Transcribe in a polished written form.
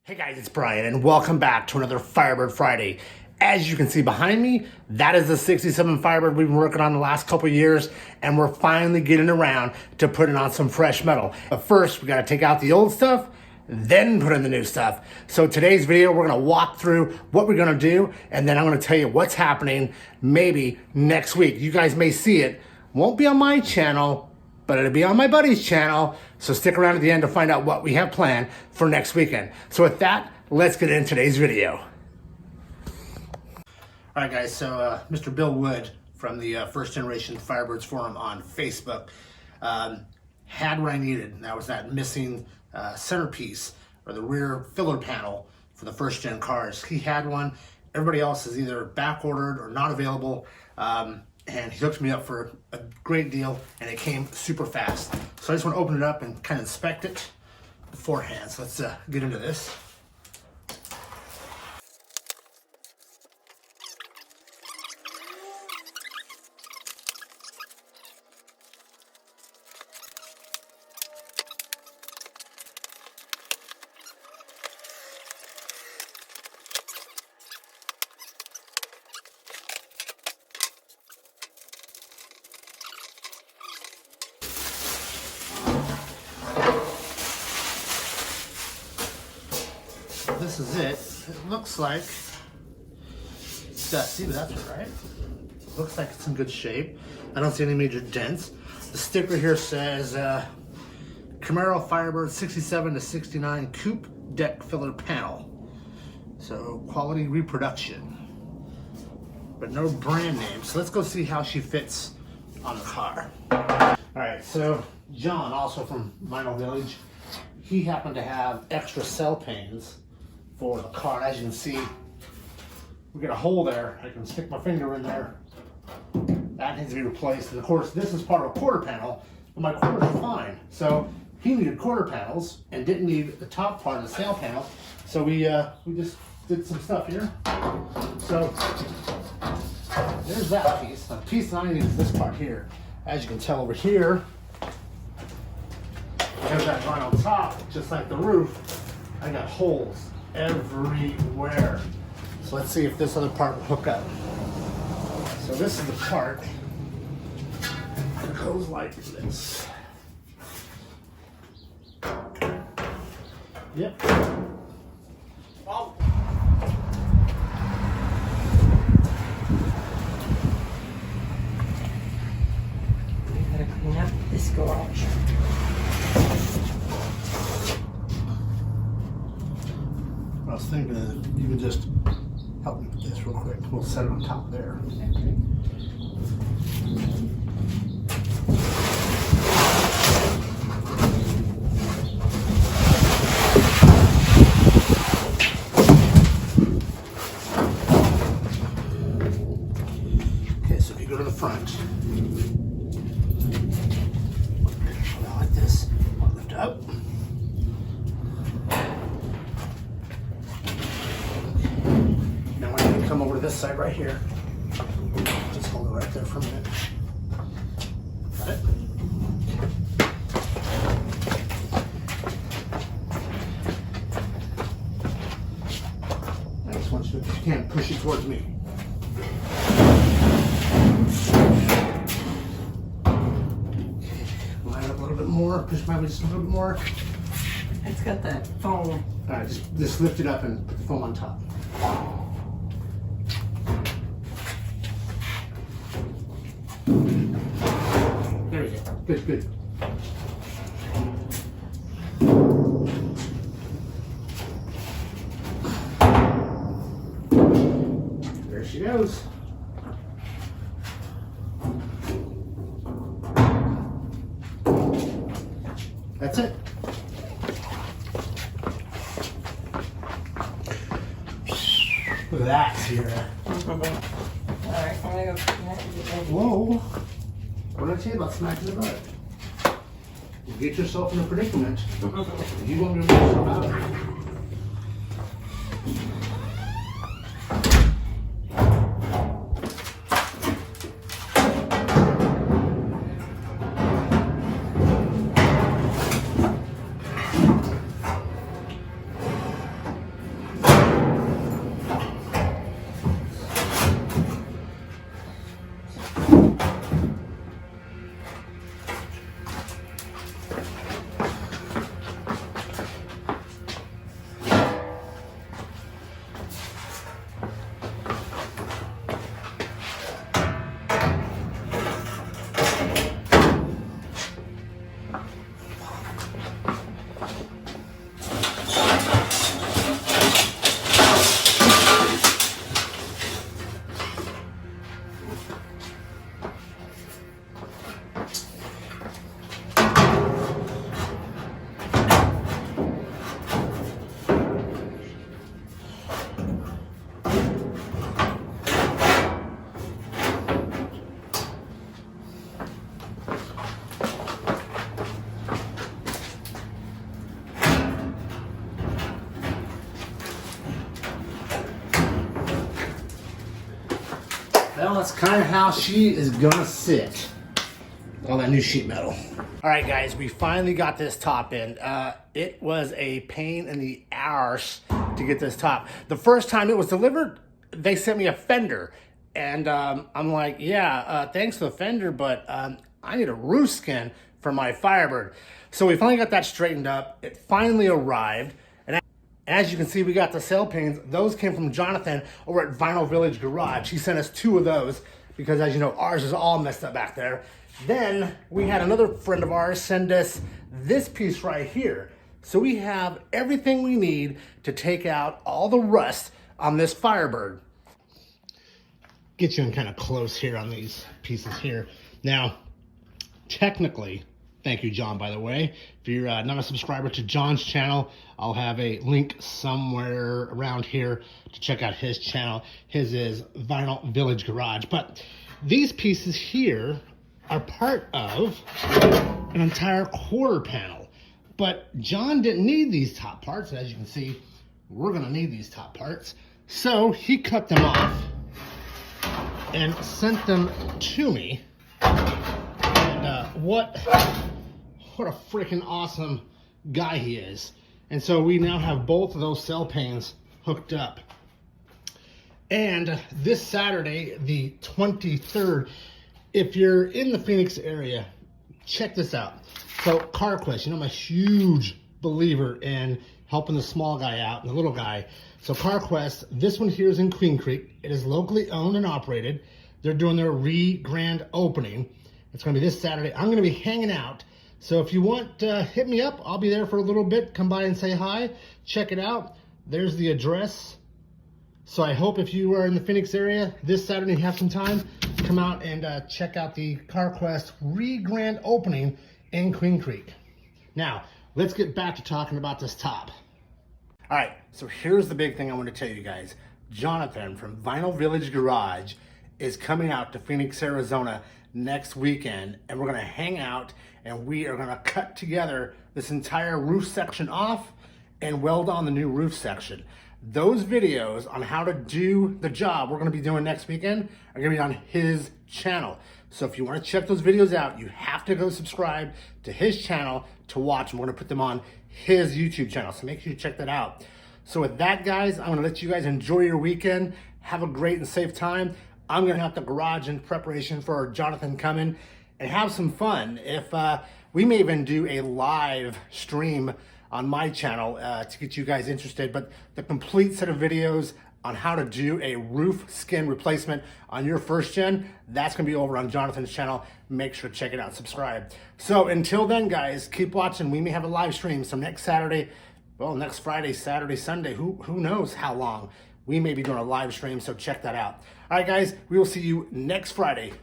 Hey guys, it's Brian and welcome back to another Firebird Friday. As you can see behind me, that is the 67 Firebird we've been working on the last couple years, and we're finally getting around to putting on some fresh metal. But first, we gotta take out the old stuff, then put in the new stuff. So today's video, we're gonna walk through what we're gonna do, and then I'm gonna tell you what's happening maybe next week. You guys may see it. Won't be on my channel, but it'll be on my buddy's channel. So stick around at the end to find out what we have planned for next weekend. So with that, let's get into today's video. All right, guys, so Mr. Bill Wood from the First Generation Firebirds Forum on Facebook had what I needed. And that was that missing centerpiece or the rear filler panel for the first gen cars. He had one. Everybody else is either back ordered or not available. And he hooked me up for a great deal, and it came super fast. So I just want to open it up and kind of inspect it beforehand. So let's get into this. This is it. It looks like it's dusty, but that's all right. It looks like it's in good shape. I don't see any major dents. The sticker here says Camaro Firebird 67 to 69 coupe deck filler panel. So quality reproduction, but no brand name. So let's go see how she fits on the car. All right, so John, also from Minor Village, he happened to have extra cell panes for the car. As you can see, we got a hole there. I can stick my finger in there. That needs to be replaced. And of course, this is part of a quarter panel, but my quarters are fine. So he needed quarter panels and didn't need the top part of the sail panel. So we just did some stuff here. So there's that piece. Now, the piece that I need is this part here. As you can tell over here, there's that vinyl top, just like the roof. I got holes everywhere. So let's see if this other part will hook up. So this is the part that goes like this. Yep. Oh. We gotta clean up this garage. I was thinking that you can just help me with this real quick. We'll set it on top there. Okay, so if you go to the front, like this, lift up. Come over to this side right here. Just hold it right there for a minute. Got it? I just want you to, if you can, push it towards me. Line up a little bit more. Push my way just a little bit more. It's got that foam. All right, just lift it up and put the foam on top. There we go. Good, good. There she goes. That's it. Look at that here. Alright, I'm gonna go connect it. Whoa. What did I tell you about smacking the butt? You get yourself in a predicament. You won't be able to about it. Well, that's kind of how she is gonna sit. All that new sheet metal. All right, guys, we finally got this top in. It was a pain in the arse to get this top. The first time it was delivered, they sent me a fender. And I'm like, yeah, thanks for the fender, but I need a roof skin for my Firebird. So we finally got that straightened up. It finally arrived. And as you can see, we got the sail panes. Those came from Jonathan over at Vinyl Village Garage. He sent us 2 of those because, as you know, ours is all messed up back there. Then we had another friend of ours send us this piece right here. So we have everything we need to take out all the rust on this Firebird. Get you in kind of close here on these pieces here. Now, technically, thank you, John, by the way. If you're not a subscriber to John's channel, I'll have a link somewhere around here to check out his channel. His is Vinyl Village Garage. But these pieces here are part of an entire quarter panel. But John didn't need these top parts. As you can see, we're gonna need these top parts. So he cut them off and sent them to me. And what a freaking awesome guy he is. And so we now have both of those cell panes hooked up. And this Saturday, the 23rd, if you're in the Phoenix area, check this out. So CarQuest, you know, I'm a huge believer in helping the small guy out and the little guy. So CarQuest, this one here is in Queen Creek. It is locally owned and operated. They're doing their grand opening. It's going to be this Saturday. I'm going to be hanging out. So if you want to hit me up, I'll be there for a little bit. Come by and say hi. Check it out. There's the address. So I hope if you are in the Phoenix area this Saturday and you have some time, come out and check out the CarQuest grand opening in Queen Creek. Now, let's get back to talking about this top. All right, so here's the big thing I want to tell you guys. Jonathan from Vinyl Village Garage is coming out to Phoenix, Arizona next weekend, and we're gonna hang out and we are gonna cut together this entire roof section off and weld on the new roof section. Those videos on how to do the job we're gonna be doing next weekend are gonna be on his channel. So if you wanna check those videos out, you have to go subscribe to his channel to watch them. We're gonna put them on his YouTube channel, so make sure you check that out. So with that, guys, I'm gonna let you guys enjoy your weekend. Have a great and safe time. I'm gonna have the garage in preparation for Jonathan coming and have some fun. If we may even do a live stream on my channel to get you guys interested, but the complete set of videos on how to do a roof skin replacement on your first gen, that's gonna be over on Jonathan's channel. Make sure to check it out, subscribe. So until then, guys, keep watching. We may have a live stream, so next Saturday, well, next Friday, Saturday, Sunday, who knows how long, we may be doing a live stream, so check that out. All right, guys, we will see you next Friday.